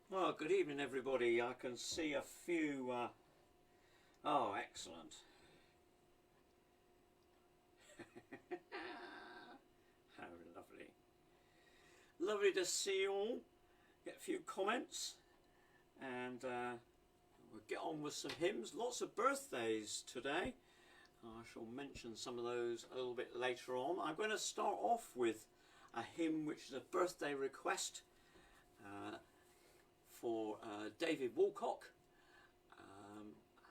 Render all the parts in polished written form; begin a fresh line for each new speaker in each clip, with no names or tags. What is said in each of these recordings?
Well, good evening, everybody. I can see a few. Oh, excellent. How lovely. Lovely to see you all. Get a few comments, and we'll get on with some hymns. Lots of birthdays today. I shall mention some of those a little bit later on. I'm going to start off with a hymn which is a birthday request for David Walcock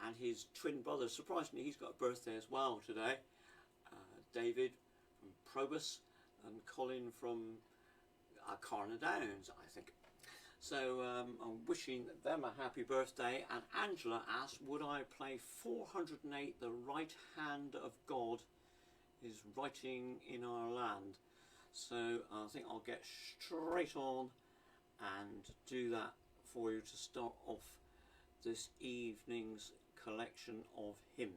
and his twin brother. Surprisingly, he's got a birthday as well today. David from Probus and Colin from Carna Downs, I think. So I'm wishing them a happy birthday. And Angela asked, would I play 408, The Right Hand of God is Writing in Our Land. So I think I'll get straight on and do that for you to start off this evening's collection of hymns.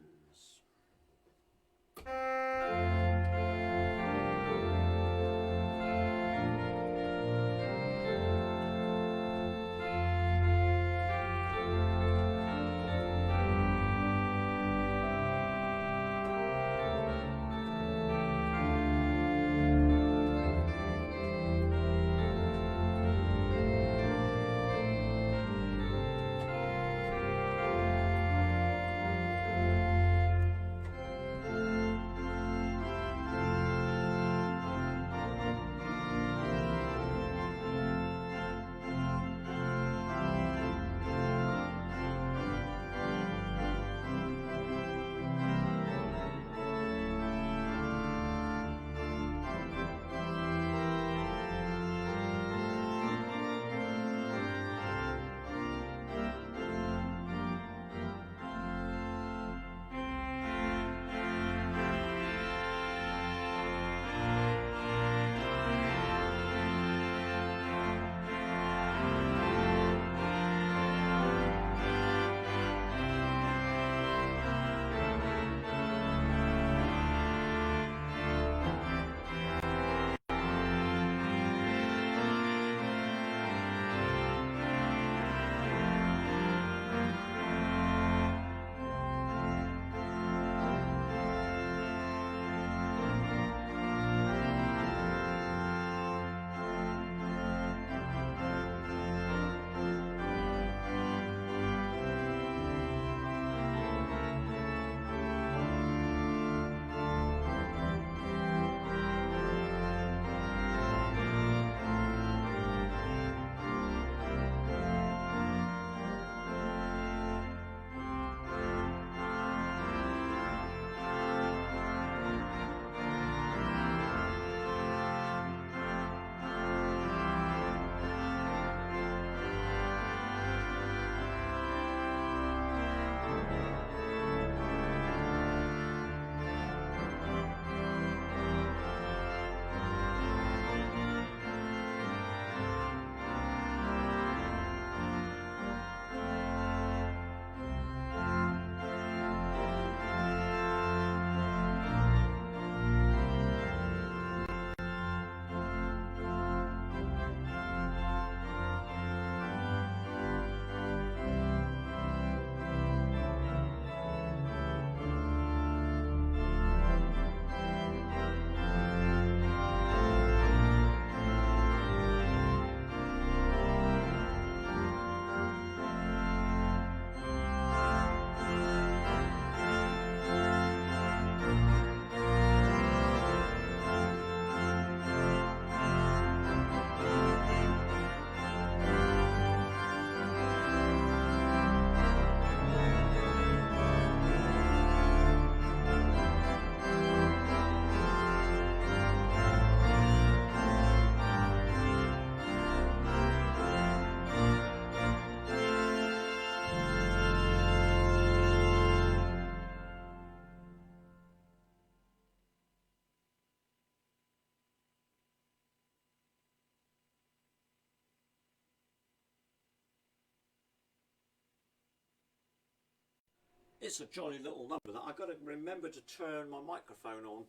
It's a jolly little number that I've got to remember to turn my microphone on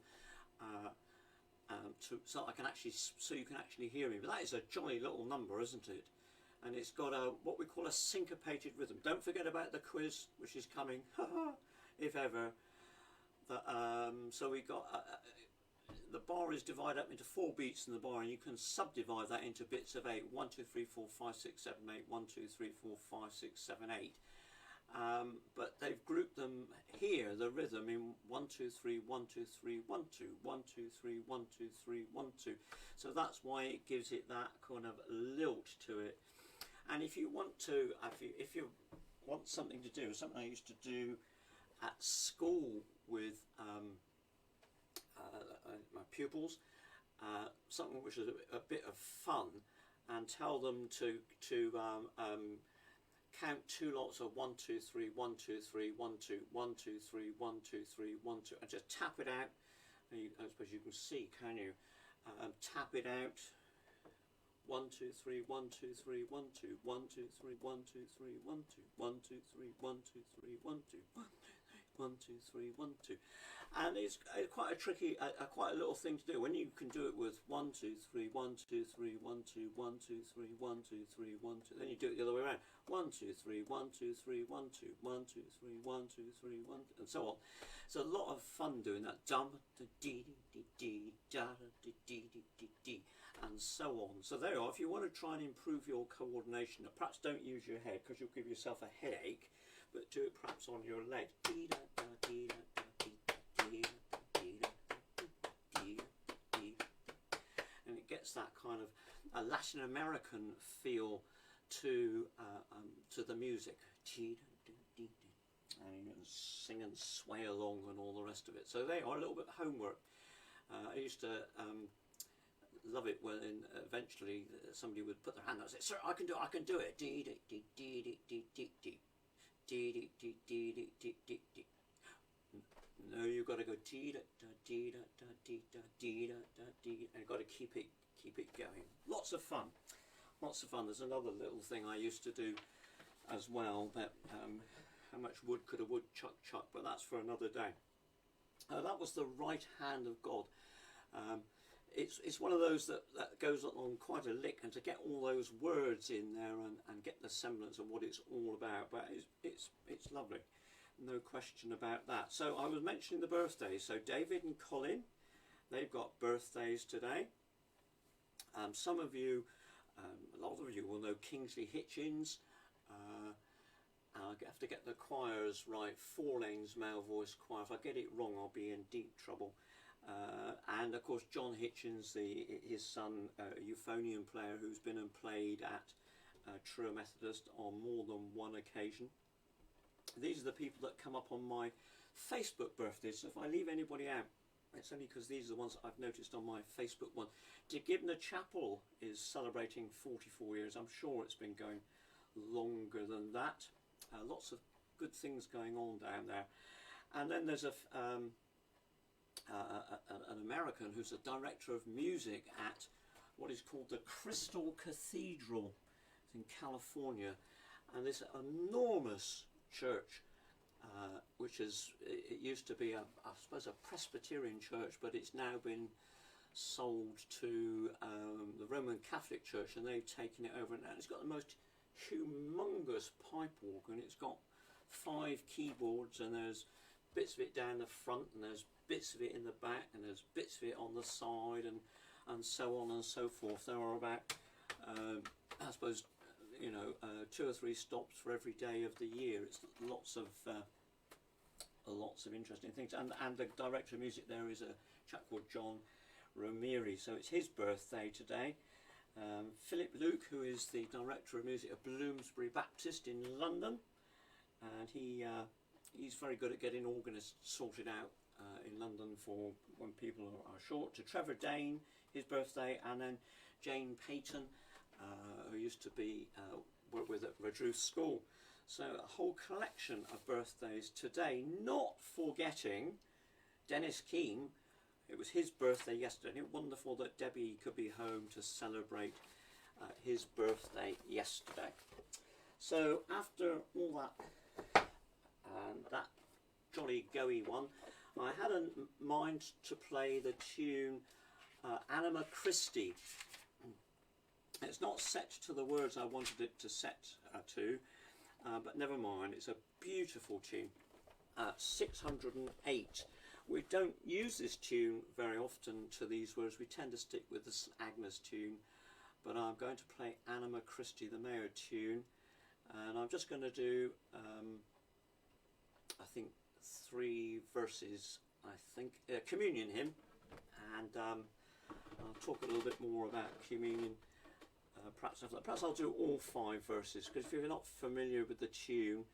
so you can actually hear me. But that is a jolly little number, isn't it? and it's got a what we call a syncopated rhythm. Don't forget about the quiz, which is coming, if ever. So we got the bar is divided up into 4 beats in the bar, and you can subdivide that into bits of 8. 1, 2, 3, 4, 5, 6, 7, 8. 1, 2, 3, 4, 5, 6, 7, 8. But they've grouped them here, the rhythm, in 1, 2, 3, 1, 2, 3, 1, 2, 1, 2, 3, 1, 2, 3, 1, 2. So that's why it gives it that kind of lilt to it. And if you want to, if you want something to do, something I used to do at school with my pupils, something which is a bit of fun, and tell them to count 2 lots of 1, 2, 3, 1, 2, 3, 1, 2, 1, 2, 3, 1, 2, 3, 1, 2, and just tap it out. I suppose you can see, can you? Tap it out. 1, 2, 3, 1, 2, 3, 1, 2, 1, 2, 3, 1, 2, 3, 1, 2, 1, 2, 3, 1, 2, 3, 1, 2, 1, 2, 3, 1, 2. And it's quite a tricky, quite a little thing to do. When you can do it with 1, 2, 3, 1, 2, 3, 1, 2, 1, 2, 3, 1, 2, 3, 1, 2. Then you do it the other way around. 1, 2, 3, 1, 2, 3, 1, 2, 1, 2, 3, 1, 2, 3, 1, and so on. It's a lot of fun doing that. Dum da dee dee dee da da dee dee dee, and so on. So there you are. If you want to try and improve your coordination, perhaps don't use your head because you'll give yourself a headache, but do it perhaps on your leg. Dee da da dee da da dee dee da dee da dee dee, and it gets that kind of a Latin American feel to the music. Dee da dee dee, and you can sing and sway along and all the rest of it. So there you are, a little bit of homework. I used to love it when eventually somebody would put their hand up and say, "Sir, I can do it. Dee dee dee dee dee dee dee dee dee dee dee dee dee dee dee." No, you've got to go dee da da dee da da dee da dee da da dee, and you've got to keep it going. Lots of fun. Lots of fun. There's another little thing I used to do as well, but how much wood could a woodchuck chuck? But that's for another day. That was the right hand of God. It's one of those that goes on quite a lick, and to get all those words in there and get the semblance of what it's all about, but it's lovely, no question about that. So I was mentioning the birthdays. So David and Colin, they've got birthdays today. Some of you, a lot of you will know Kingsley Hitchens. I have to get the choirs right. 4 Lanes male voice choir. If I get it wrong, I'll be in deep trouble. And of course John Hitchens, his son, a euphonium player who's been and played at Truro Methodist on more than one occasion. These are the people that come up on my Facebook birthdays. So if I leave anybody out, it's only because these are the ones that I've noticed on my Facebook one. De Gibner Chapel is celebrating 44 years. I'm sure it's been going longer than that. Lots of good things going on down there. And then there's an American who's a director of music at what is called the Crystal Cathedral. It's in California, and this enormous church, which is, it used to be I suppose a Presbyterian church, but it's now been sold to the Roman Catholic Church, and they've taken it over, and it's got the most humongous pipe organ. It's got 5 keyboards, and there's bits of it down the front, and there's bits of it in the back, and there's bits of it on the side, and so on and so forth. There are about I suppose 2 or 3 stops for every day of the year. It's lots of interesting things, and the director of music there is a chap called John Romeri, so it's his birthday today. Philip Luke, who is the director of music of Bloomsbury Baptist in London, and he's very good at getting organists sorted out in London for when people are short. To Trevor Dane, his birthday, and then Jane Payton, who used to be work with at Redruth School. So a whole collection of birthdays today, not forgetting Dennis Keane. It was his birthday yesterday. Wonderful that Debbie could be home to celebrate his birthday yesterday. So after all that, and that jolly goey one, I had in mind to play the tune Anima Christe. It's not set to the words I wanted it to set to, but never mind, it's a beautiful tune. 608. We don't use this tune very often to these words, we tend to stick with the St Agnes tune, but I'm going to play Anima Christe the Mayor tune, and I'm just going to do, I think, 3 verses, communion hymn, and I'll talk a little bit more about communion. Perhaps I'll do all 5 verses, because if you're not familiar with the tune,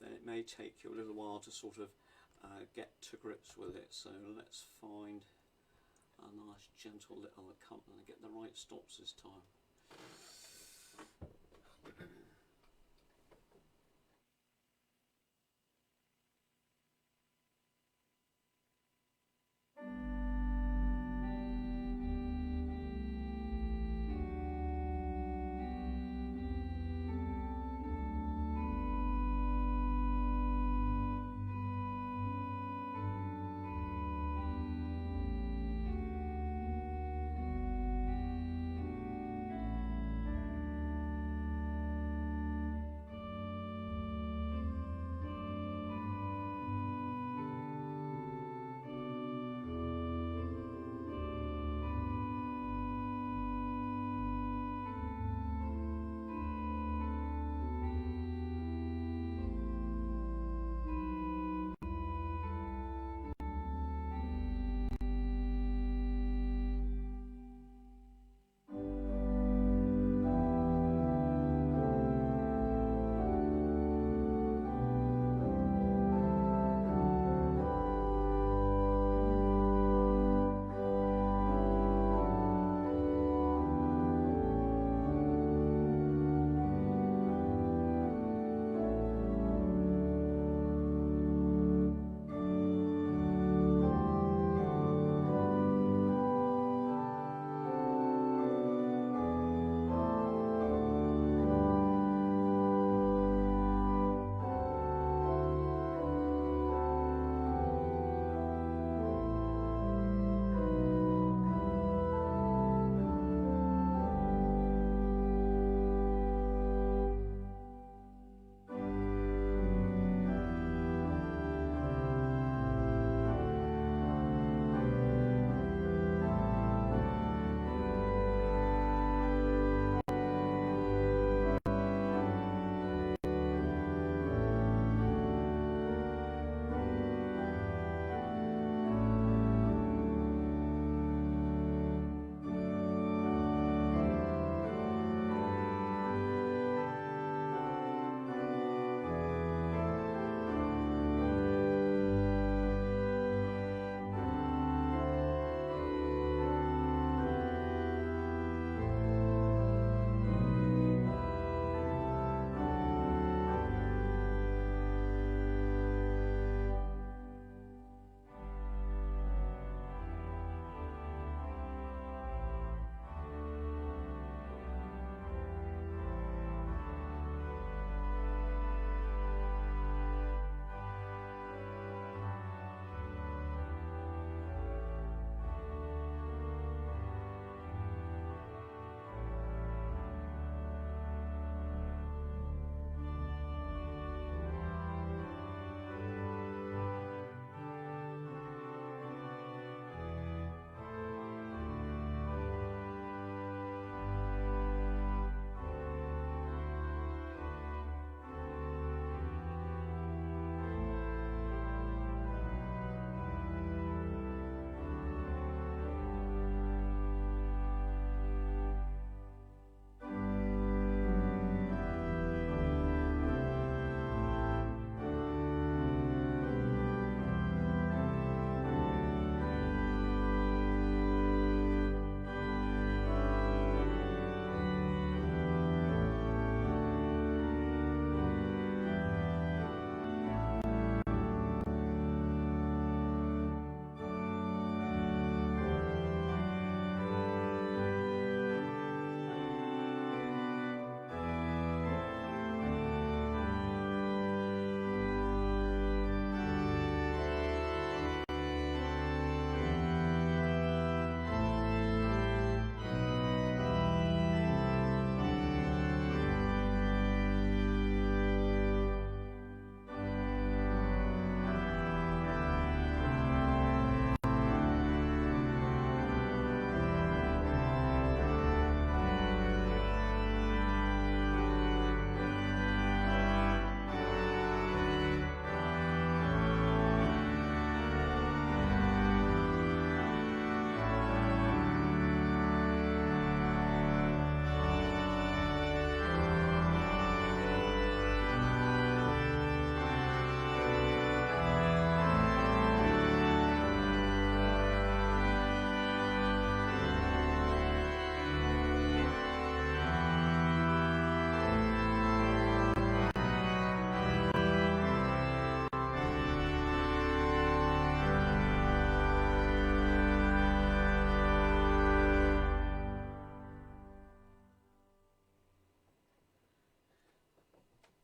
then it may take you a little while to sort of get to grips with it. So let's find a nice gentle little accompaniment and get the right stops this time.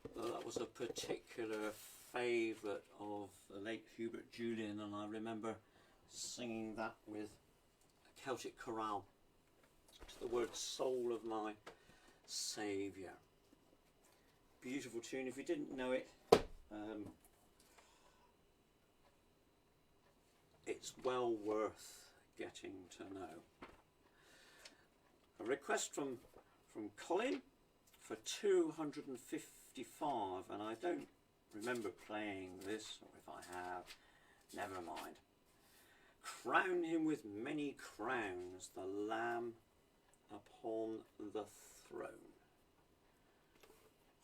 That was a particular favourite of the late Hubert Julian, and I remember singing that with a Celtic chorale to the word "Soul of My Saviour." Beautiful tune. If you didn't know it, it's well worth getting to know. A request from Colin for 255, and I don't remember playing this, or if I have, never mind. Crown him with many crowns, the Lamb upon the throne.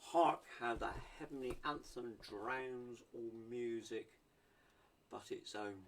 Hark how the heavenly anthem drowns all music but its own.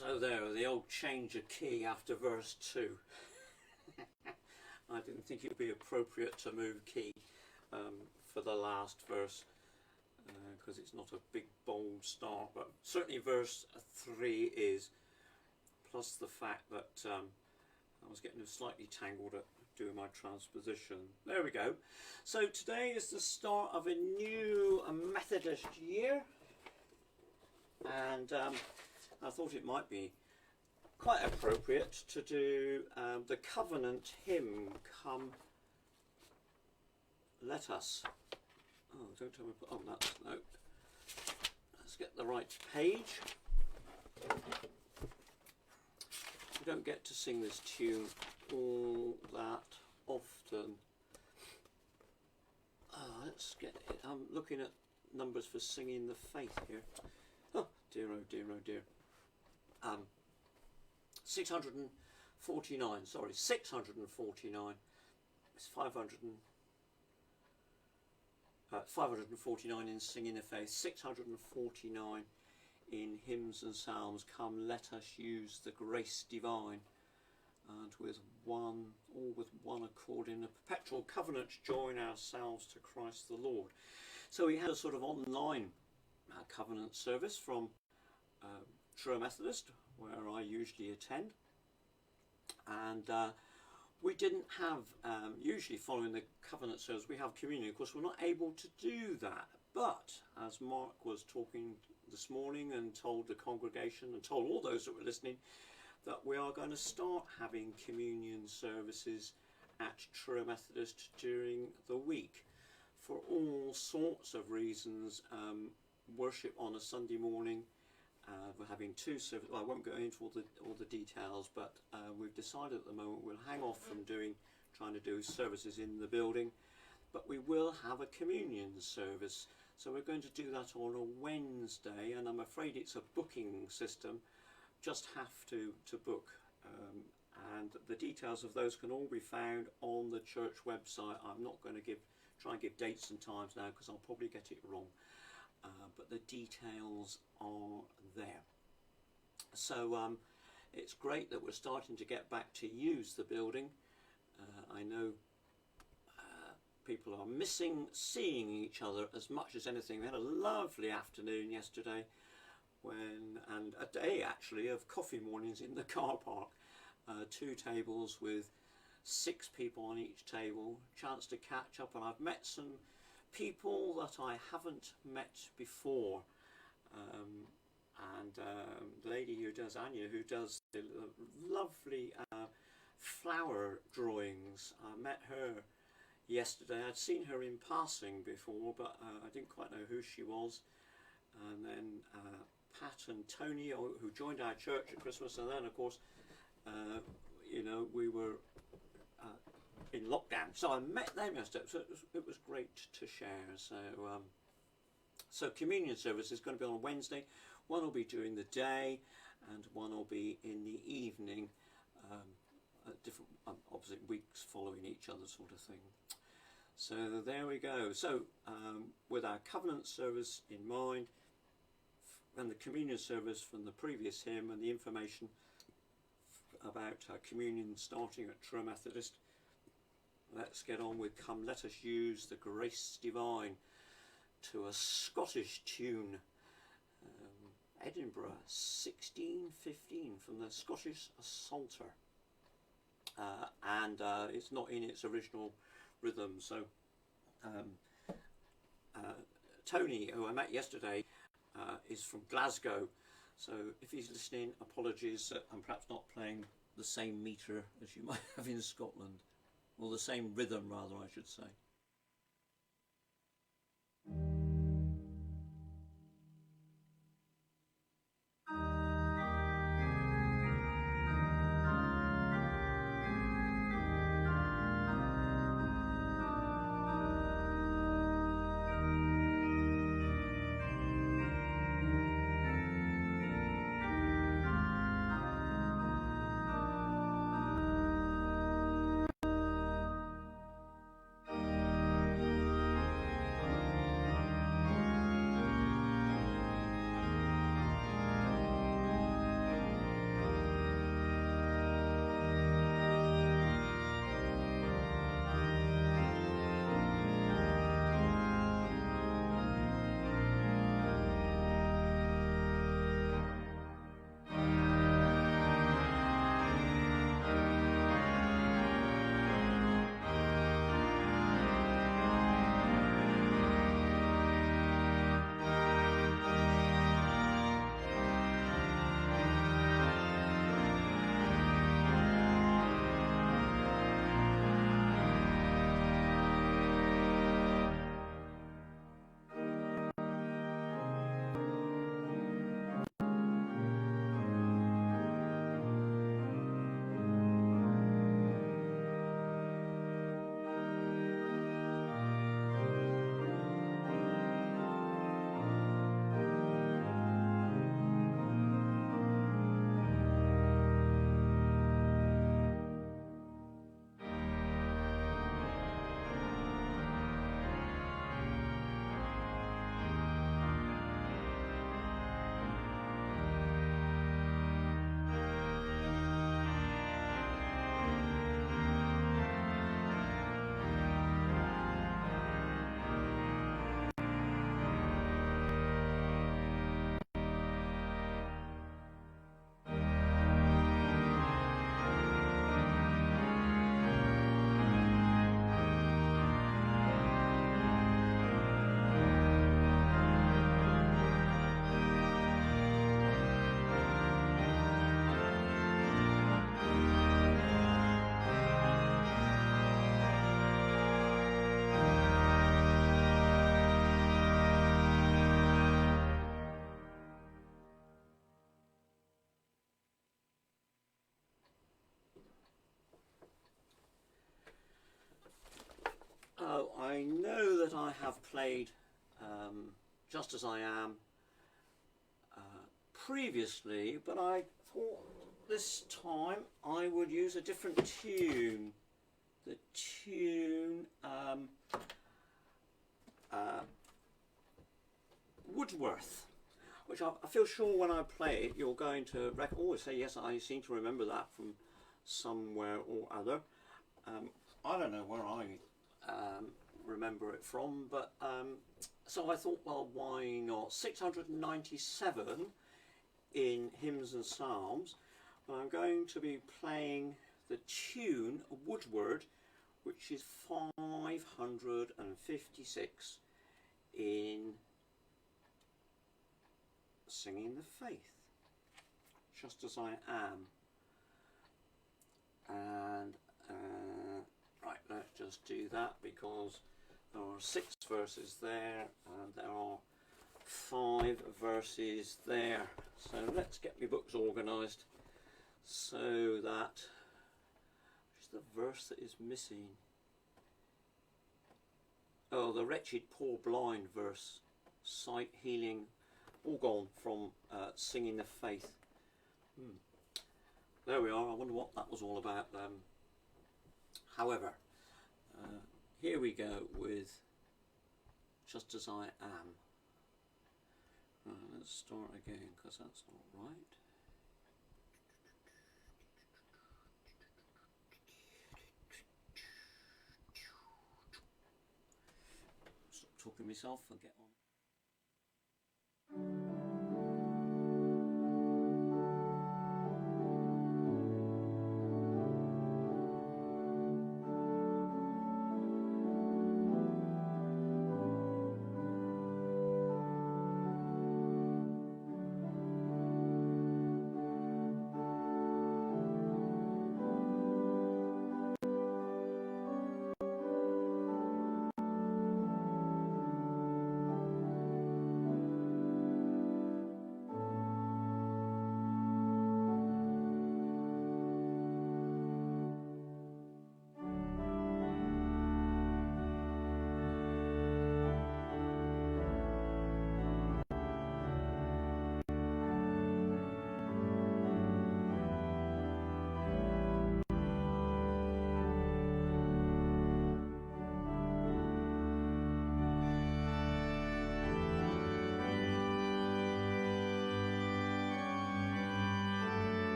So there, the old change of key after verse 2. I didn't think it would be appropriate to move key for the last verse, because it's not a big bold start, but certainly verse 3 is, plus the fact that I was getting slightly tangled at doing my transposition. There we go. So today is the start of a new Methodist year, and I thought it might be quite appropriate to do the covenant hymn, Come Let Us. Oh, don't tell me, oh, that's, no. Let's get the right page. We don't get to sing this tune all that often. Let's get it. I'm looking at numbers for singing the faith here. Oh dear, oh dear, oh dear. 649, sorry, 649. It's 549 in singing the faith, 649 in hymns and psalms. Come, let us use the grace divine, and with one, all with one accord, in a perpetual covenant join ourselves to Christ the Lord. So we had a sort of online covenant service from Truro Methodist, where I usually attend, and we didn't have, usually following the covenant service, we have communion. Of course, we're not able to do that, but as Mark was talking this morning and told the congregation and told all those that were listening, that we are going to start having communion services at Truro Methodist during the week for all sorts of reasons. Worship on a Sunday morning. We're having two services. Well, I won't go into all the details, but we've decided at the moment we'll hang off from trying to do services in the building, but we will have a communion service. So we're going to do that on a Wednesday, and I'm afraid it's a booking system. Just have to book, and the details of those can all be found on the church website. I'm not going to try and give dates and times now, because I'll probably get it wrong. But the details are there. So it's great that we're starting to get back to use the building. I know people are missing seeing each other as much as anything. We had a lovely afternoon yesterday, and a day actually of coffee mornings in the car park. 2 tables with 6 people on each table, chance to catch up, and I've met some people that I haven't met before, and the lady who does, Anya, who does the lovely flower drawings, I met her yesterday. I'd seen her in passing before, but I didn't quite know who she was. And then Pat and Tony, who joined our church at Christmas, and then of course you know, we were in lockdown, so I met them yesterday, so it was great to share. So communion service is going to be on Wednesday. One will be during the day and one will be in the evening, at different opposite weeks following each other, sort of thing. So there we go. So with our covenant service in mind, and the communion service from the previous hymn, and the information about communion starting at Truro Methodist, let's get on with Come Let Us Use the Grace Divine, to a Scottish tune, Edinburgh 1615, from the Scottish Psalter, and it's not in its original rhythm. So Tony, who I met yesterday, is from Glasgow, so if he's listening, apologies that I'm perhaps not playing the same metre as you might have in Scotland, or the same rhythm rather, I should say. So I know that I have played Just As I Am previously, but I thought this time I would use a different tune. The tune Woodworth, which I feel sure when I play it you're going to always say, yes, I seem to remember that from somewhere or other. I don't know where I remember it from, but so I thought, well, why not? 697 in Hymns and Psalms, and I'm going to be playing the tune Woodward, which is 556 in Singing the Faith, Just As I Am. And right, let's just do that, because there are 6 verses there and there are 5 verses there. So let's get my books organised so that, which is the verse that is missing? Oh, the wretched poor blind verse, sight, healing, all gone from Singing the Faith. There we are. I wonder what that was all about. However, here we go with Just As I Am. Let's start again, because that's not right. Stop talking to myself and get on.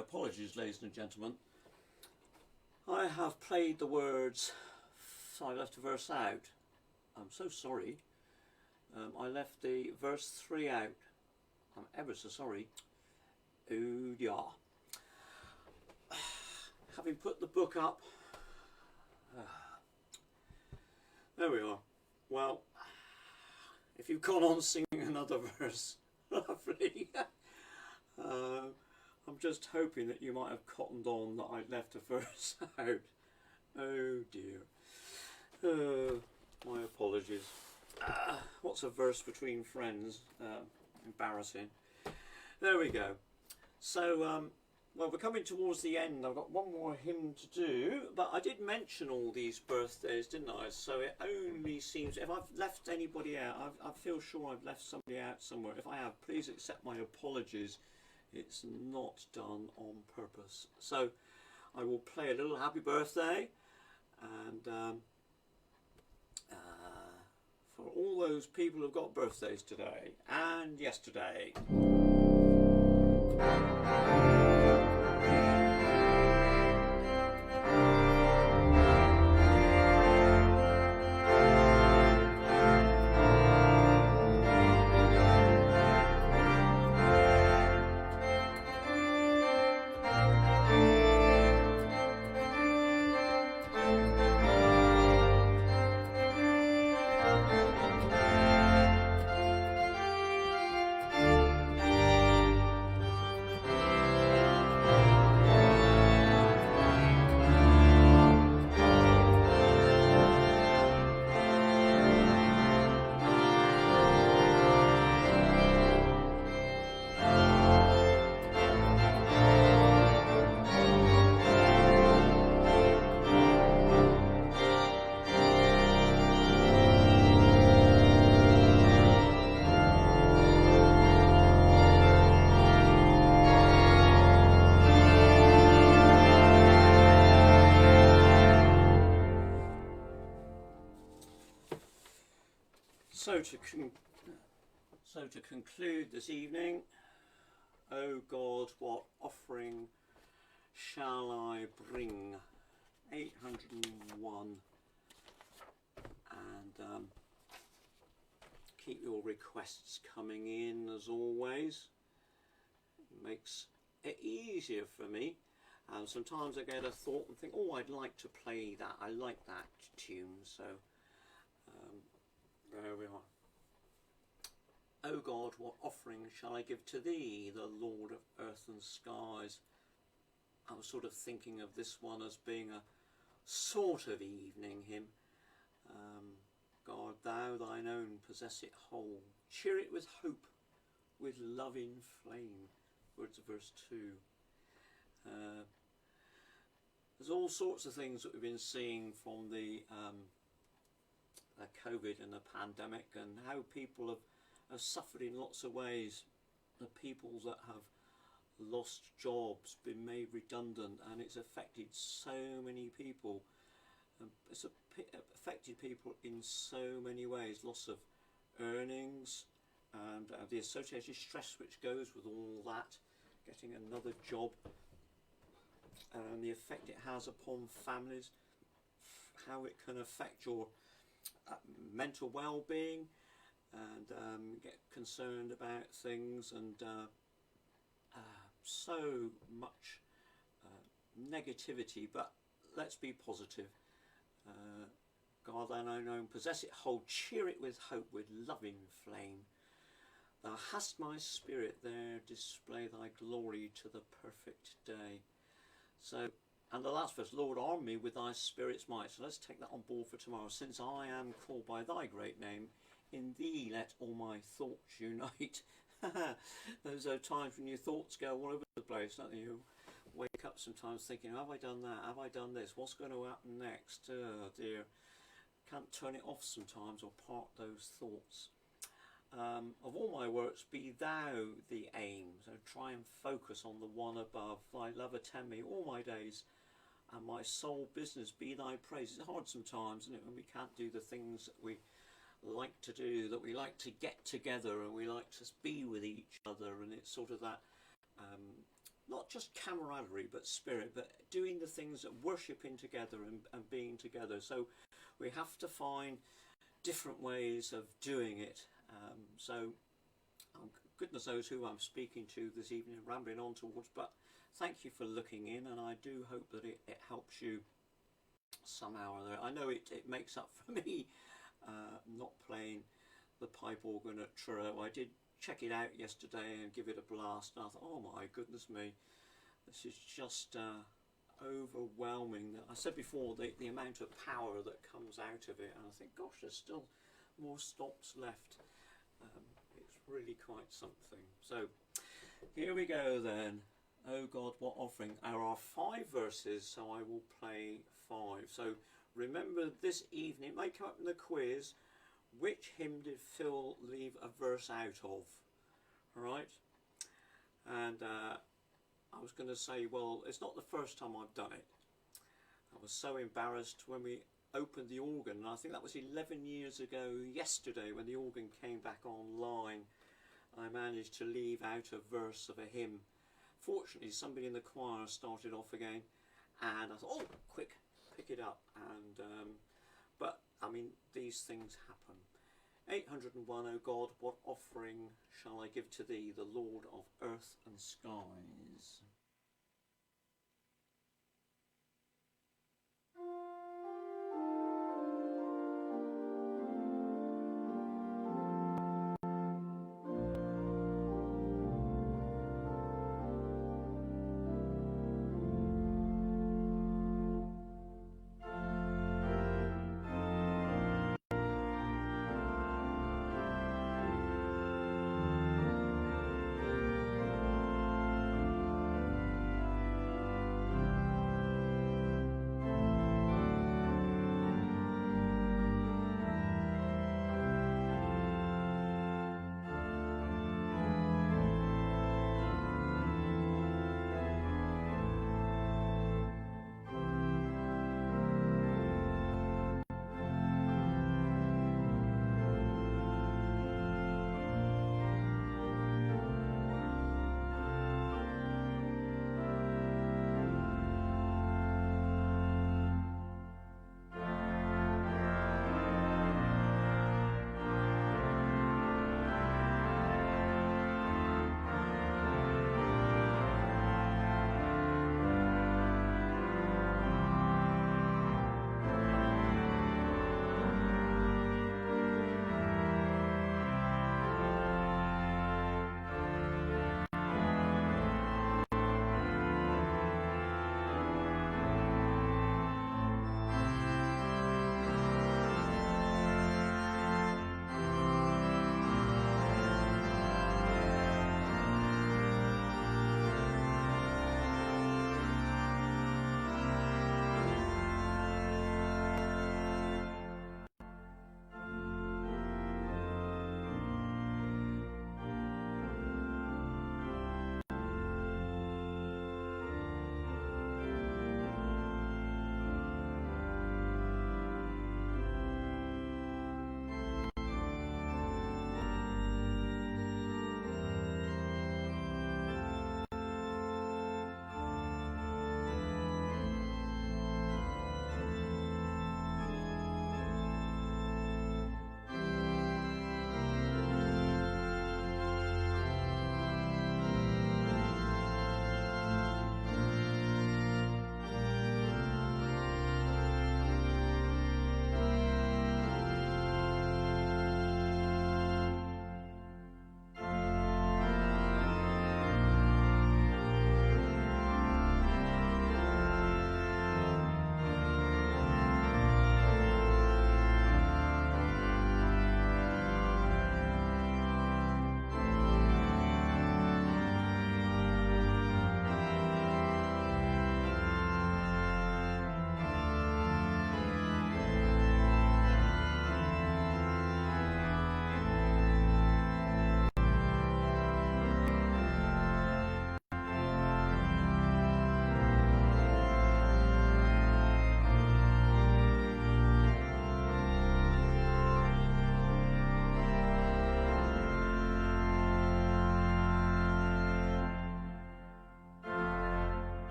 apologies, ladies and gentlemen. I have played the words, so I left a verse out. I'm so sorry. I left the verse 3 out. I'm ever so sorry. Oh yeah. Having put the book up, there we are. Well, if you've gone on singing another verse, lovely. I'm just hoping that you might have cottoned on that I left a verse out. Oh dear. My apologies. What's a verse between friends? Embarrassing. There we go. So, well, we're coming towards the end. I've got one more hymn to do, but I did mention all these birthdays, didn't I? So it only seems, if I've left anybody out, I feel sure I've left somebody out somewhere. If I have, please accept my apologies. It's not done on purpose. So I will play a little happy birthday, and for all those people who've got birthdays today and yesterday. So to conclude this evening, O God, what offering shall I bring? 801, and keep your requests coming in as always. It makes it easier for me, and sometimes I get a thought and think, oh, I'd like to play that, I like that tune, so there we are. O God, what offering shall I give to thee, the Lord of earth and skies? I was sort of thinking of this one as being a sort of evening hymn. God, thou thine own possess it whole, cheer it with hope, with love in flame. Words of verse 2. There's all sorts of things that we've been seeing from the COVID and the pandemic, and how people have suffered in lots of ways. The people that have lost jobs, been made redundant, and it's affected so many people. It's affected people in so many ways. Loss of earnings, and the associated stress which goes with all that, getting another job, and the effect it has upon families, how it can affect your mental well-being, and get concerned about thine and so much negativity. But let's be positive. God, thou thine own possess it whole, cheer it with hope, with loving flame. Thou hast my spirit there, display thy glory to the perfect day. So, and the last verse, Lord, arm me with thy spirit's might. So let's take that on board for tomorrow. Since I am called by thy great name, in thee let all my thoughts unite. Those are times when your thoughts go all over the place, don't you? Wake up sometimes thinking, have I done that? Have I done this? What's going to happen next? Oh dear. Can't turn it off sometimes, or park those thoughts. Of all my works, be thou the aim. So try and focus on the one above. Thy love attend me all my days, and my sole business be thy praise. It's hard sometimes, isn't it, when we can't do the things that we like to do, that we like to get together and we like to be with each other, and it's sort of that not just camaraderie but spirit, but doing the things that worshipping together and being together. So we have to find different ways of doing it. Goodness knows who I'm speaking to this evening, rambling on towards, but thank you for looking in, and I do hope that it helps you somehow or other. I know it makes up for me not playing the pipe organ at Truro. I did check it out yesterday and give it a blast, and I thought, oh my goodness me, this is just overwhelming. I said before, the amount of power that comes out of it, and I think, gosh, there's still more stops left. It's really quite something. So here we go then. Oh God, what offering? There are 5 verses, so I will play 5. So remember this evening, it may come up in the quiz, which hymn did Phil leave a verse out of? Alright? And I was going to say, well, it's not the first time I've done it. I was so embarrassed when we opened the organ, and I think that was 11 years ago yesterday when the organ came back online. I managed to leave out a verse of a hymn. Fortunately, somebody in the choir started off again, and I thought, oh, quick, pick it up. And but I mean, these things happen. 801, O God, what offering shall I give to thee, the Lord of earth and skies?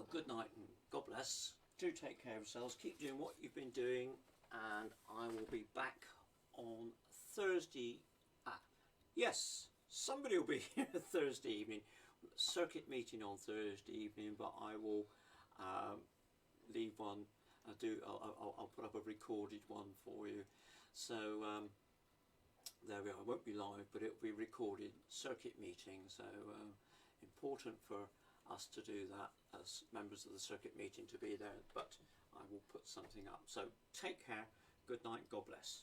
Well, good night and God bless. Do take care of yourselves. Keep doing what you've been doing, and I will be back on Thursday. Yes, somebody will be here Thursday evening. Circuit meeting on Thursday evening, but I will leave one. I'll put up a recorded one for you. So there we are. It won't be live, but it will be recorded. Circuit meeting. So important for us to do that as members of the circuit meeting, to be there. But I will put something up. So take care. Good night. God bless.